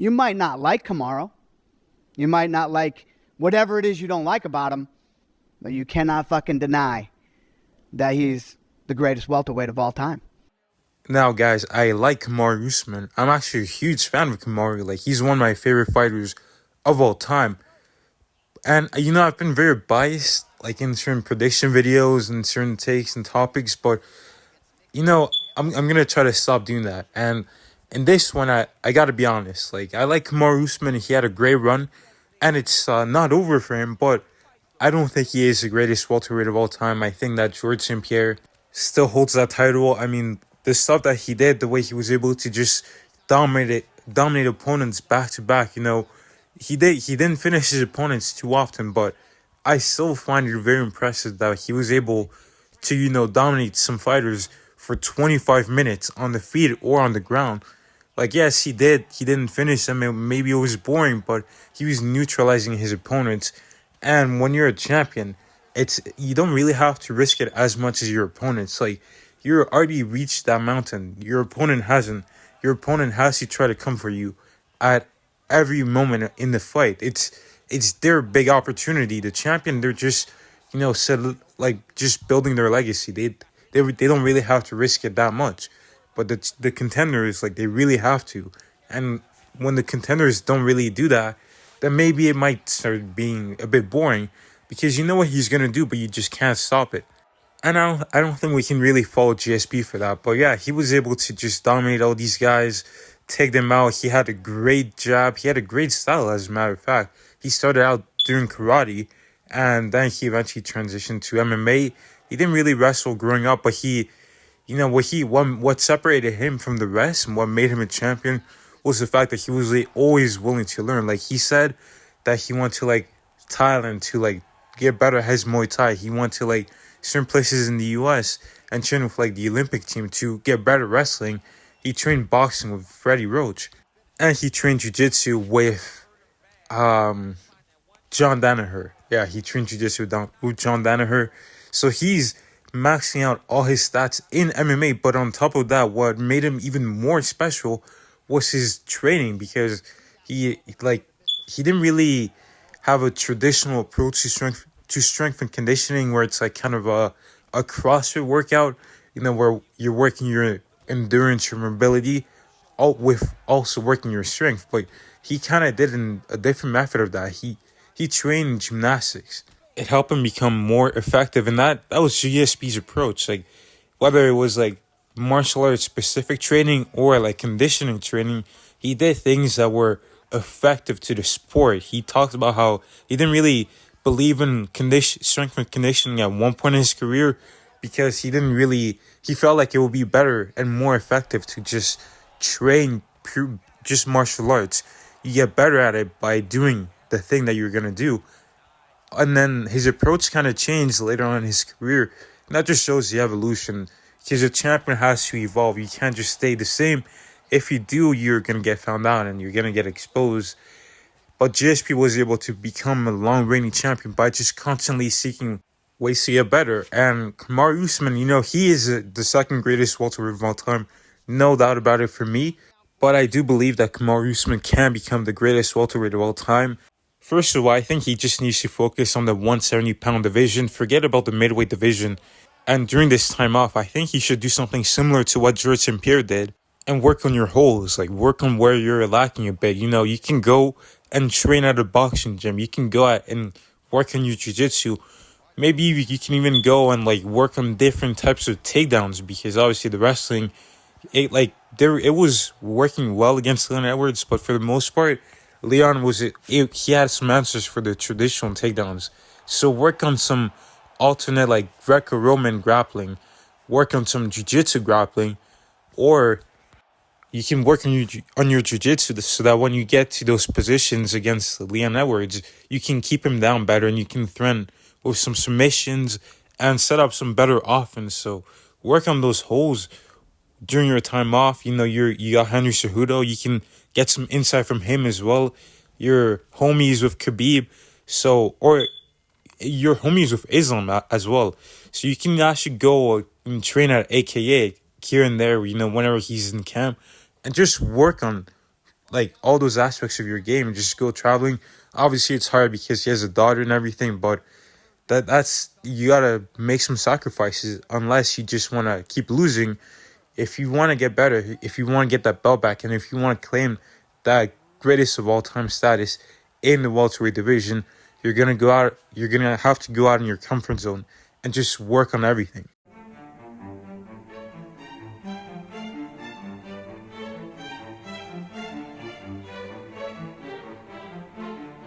You might not like Kamaru. You might not like whatever it is you don't like about him, but you cannot fucking deny that he's the greatest welterweight of all time. Now, guys, I like Kamaru Usman. I'm actually a huge fan of Kamaru. Like, he's one of my favorite fighters of all time. And, I've been very biased, like, in certain prediction videos and certain takes and topics, but, I'm going to try to stop doing that. And in this one, I got to be honest. Like, I like Kamaru Usman. He had a great run, and it's not over for him, but I don't think he is the greatest welterweight of all time. I think that George St-Pierre still holds that title. I mean, the stuff that he did, the way he was able to just dominate opponents back to back, he didn't finish his opponents too often, but I still find it very impressive that he was able to, dominate some fighters for 25 minutes on the feet or on the ground. Like, yes, he did. He didn't finish them. Maybe it was boring, but he was neutralizing his opponents. And when you're a champion, you don't really have to risk it as much as your opponents. Like, you're already reached that mountain. Your opponent hasn't. Your opponent has to try to come for you at every moment in the fight. It's their big opportunity. The champion, they're just, just building their legacy. They don't really have to risk it that much. But the contenders, like, they really have to. And when the contenders don't really do that, then maybe it might start being a bit boring because you know what he's going to do, but you just can't stop it. And I don't think we can really fault GSP for that. But yeah, he was able to just dominate all these guys, take them out. He had a great jab. He had a great style, as a matter of fact. He started out doing karate, and then he eventually transitioned to MMA. He didn't really wrestle growing up, but what separated him from the rest and what made him a champion was the fact that he was always willing to learn. Like, he said that he went to, like, Thailand to, like, get better at his Muay Thai. He went to, like, certain places in the U.S. and trained with, like, the Olympic team to get better wrestling. He trained boxing with Freddie Roach. And he trained jiu-jitsu with John Danaher. Yeah, he trained jiu-jitsu with John Danaher. So he's maxing out all his stats in MMA. But on top of that, what made him even more special was his training, because he didn't really have a traditional approach to strength and conditioning, where it's like kind of a CrossFit workout, where you're working your endurance, your mobility, all with also working your strength. But he kind of did a different method of that. He trained gymnastics. It helped him become more effective, and that was GSP's approach. Like, whether it was like martial arts specific training or like conditioning training, he did things that were effective to the sport. He talked about how he didn't really believe in strength and conditioning at one point in his career, because he felt like it would be better and more effective to just train just martial arts. You get better at it by doing the thing that you're gonna do. And then his approach kind of changed later on in his career. And that just shows the evolution, because a champion has to evolve. You can't just stay the same. If you do, you're going to get found out and you're going to get exposed. But GSP was able to become a long-reigning champion by just constantly seeking ways to get better. And Kamaru Usman, he is the second greatest welterweight of all time. No doubt about it for me. But I do believe that Kamaru Usman can become the greatest welterweight of all time. First of all, I think he just needs to focus on the 170-pound division. Forget about the midweight division. And during this time off, I think he should do something similar to what George St-Pierre did and work on your holes. Like, work on where you're lacking a bit. You can go and train at a boxing gym. You can go out and work on your jiu-jitsu. Maybe you can even go and, like, work on different types of takedowns, because obviously the wrestling, it was working well against Leon Edwards, but for the most part, Leon he had some answers for the traditional takedowns. So work on some alternate, like, Greco-Roman grappling, work on some jiu-jitsu grappling, or you can work on your jiu-jitsu so that when you get to those positions against Leon Edwards, you can keep him down better and you can threaten with some submissions and set up some better offense. So work on those holes during your time off. You got Henry Cejudo. You can get some insight from him as well. Your homies with Khabib, or your homies with Islam as well. So you can actually go and train at AKA here and there, whenever he's in camp, and just work on like all those aspects of your game and just go traveling. Obviously, it's hard because he has a daughter and everything, but that's you gotta make some sacrifices unless you just want to keep losing. If you want to get better, if you want to get that belt back, and if you want to claim that greatest of all time status in the welterweight division, you're gonna go out. You're gonna have to go out in your comfort zone and just work on everything.